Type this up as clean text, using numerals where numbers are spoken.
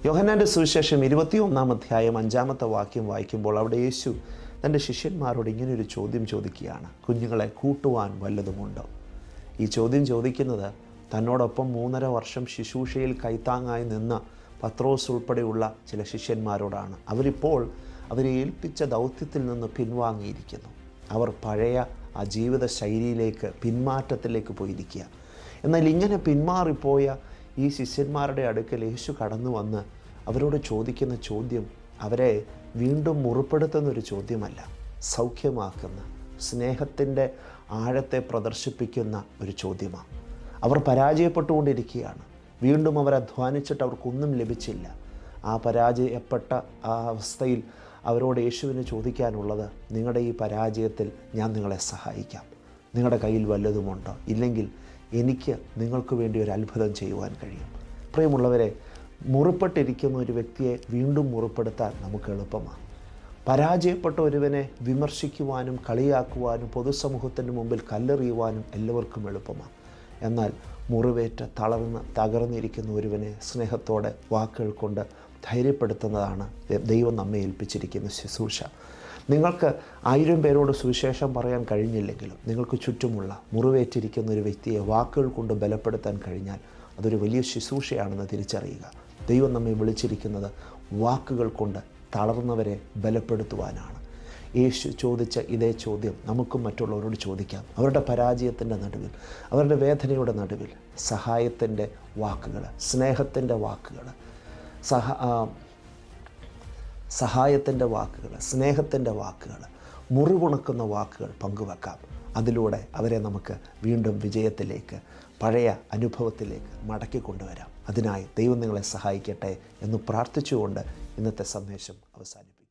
യോഹന്നാൻ്റെ സുവിശേഷം 21-ാം അധ്യായം 5-ാമത്തെ വാക്യം വായിക്കുമ്പോൾ അവിടെ യേശു തൻ്റെ ശിഷ്യന്മാരോട് ഇങ്ങനെയൊരു ചോദ്യം ചോദിക്കുകയാണ്. കുഞ്ഞുങ്ങളെ കൂട്ടുവാൻ വല്ലതുമുണ്ടോ? ഈ ചോദ്യം ചോദിക്കുന്നത് തന്നോടൊപ്പം 3.5 വർഷം ശുശ്രൂഷയിൽ കൈത്താങ്ങായി നിന്ന പത്രോസ് ഉൾപ്പെടെയുള്ള ചില ശിഷ്യന്മാരോടാണ്. അവരിപ്പോൾ അവരെ ഏൽപ്പിച്ച ദൗത്യത്തിൽ നിന്ന് പിൻവാങ്ങിയിരിക്കുന്നു. അവർ പഴയ ആ ജീവിത ശൈലിയിലേക്ക്, പിന്മാറ്റത്തിലേക്ക് പോയിരിക്കുക. എന്നാൽ ഇങ്ങനെ പിന്മാറിപ്പോയ ഈ ശിഷ്യന്മാരുടെ അടുക്കൽ യേശു കടന്നു വന്ന് അവരോട് ചോദിക്കുന്ന ചോദ്യം അവരെ വീണ്ടും മുറിപ്പെടുത്തുന്നൊരു ചോദ്യമല്ല, സൗഖ്യമാക്കുന്ന, സ്നേഹത്തിൻ്റെ ആഴത്തെ പ്രദർശിപ്പിക്കുന്ന ഒരു ചോദ്യമാണ്. അവർ പരാജയപ്പെട്ടുകൊണ്ടിരിക്കുകയാണ്. വീണ്ടും അവർ അധ്വാനിച്ചിട്ട് അവർക്കൊന്നും ലഭിച്ചില്ല. ആ പരാജയപ്പെട്ട ആ അവസ്ഥയിൽ അവരോട് യേശുവിന് ചോദിക്കാനുള്ളത്, നിങ്ങളുടെ ഈ പരാജയത്തിൽ ഞാൻ നിങ്ങളെ സഹായിക്കാം. നിങ്ങളുടെ കയ്യിൽ വല്ലതുമുണ്ടോ? ഇല്ലെങ്കിൽ എനിക്ക് നിങ്ങൾക്ക് വേണ്ടി ഒരു അത്ഭുതം ചെയ്യുവാൻ കഴിയും. പ്രിയമുള്ളവരെ, മുറിപ്പെട്ടിരിക്കുന്ന ഒരു വ്യക്തിയെ വീണ്ടും മുറിപ്പെടുത്താൻ നമുക്ക് എളുപ്പമാണ്. പരാജയപ്പെട്ട ഒരുവനെ വിമർശിക്കുവാനും കളിയാക്കുവാനും പൊതുസമൂഹത്തിൻ്റെ മുമ്പിൽ കല്ലെറിയുവാനും എല്ലാവർക്കും എളുപ്പമാണ്. എന്നാൽ മുറിവേറ്റ് തകർന്നിരിക്കുന്ന ഒരുവനെ സ്നേഹത്തോടെ വാക്കുകൾ കൊണ്ട് ധൈര്യപ്പെടുത്തുന്നതാണ് ദൈവം നമ്മെ ഏൽപ്പിച്ചിരിക്കുന്ന ശുശ്രൂഷ. നിങ്ങൾക്ക് 1000 പേരോട് സുവിശേഷം പറയാൻ കഴിഞ്ഞില്ലെങ്കിലും നിങ്ങൾക്ക് ചുറ്റുമുള്ള മുറിവേറ്റിരിക്കുന്ന ഒരു വ്യക്തിയെ വാക്കുകൾ കൊണ്ട് ബലപ്പെടുത്താൻ കഴിഞ്ഞാൽ അതൊരു വലിയ ശുശ്രൂഷയാണെന്ന് തിരിച്ചറിയുക. ദൈവം നമ്മെ വിളിച്ചിരിക്കുന്നത് വാക്കുകൾ കൊണ്ട് തളർന്നവരെ ബലപ്പെടുത്തുവാനാണ്. യേശു ചോദിച്ച ഇതേ ചോദ്യം നമുക്കും മറ്റുള്ളവരോട് ചോദിക്കാം. അവരുടെ പരാജയത്തിൻ്റെ നടുവിൽ, അവരുടെ വേദനയുടെ നടുവിൽ സഹായത്തിൻ്റെ വാക്കുകൾ, സ്നേഹത്തിൻ്റെ വാക്കുകൾ, സഹായത്തിൻ്റെ വാക്കുകൾ, സ്നേഹത്തിൻ്റെ വാക്കുകൾ, മുറിവുണക്കുന്ന വാക്കുകൾ പങ്കുവെക്കാം. അതിലൂടെ അവരെ നമുക്ക് വീണ്ടും വിജയത്തിലേക്ക്, പഴയ അനുഭവത്തിലേക്ക് മടക്കിക്കൊണ്ടുവരാം. അതിനായി ദൈവം നിങ്ങളെ സഹായിക്കട്ടെ എന്ന് പ്രാർത്ഥിച്ചുകൊണ്ട് ഇന്നത്തെ സന്ദേശം അവസാനിപ്പിക്കും.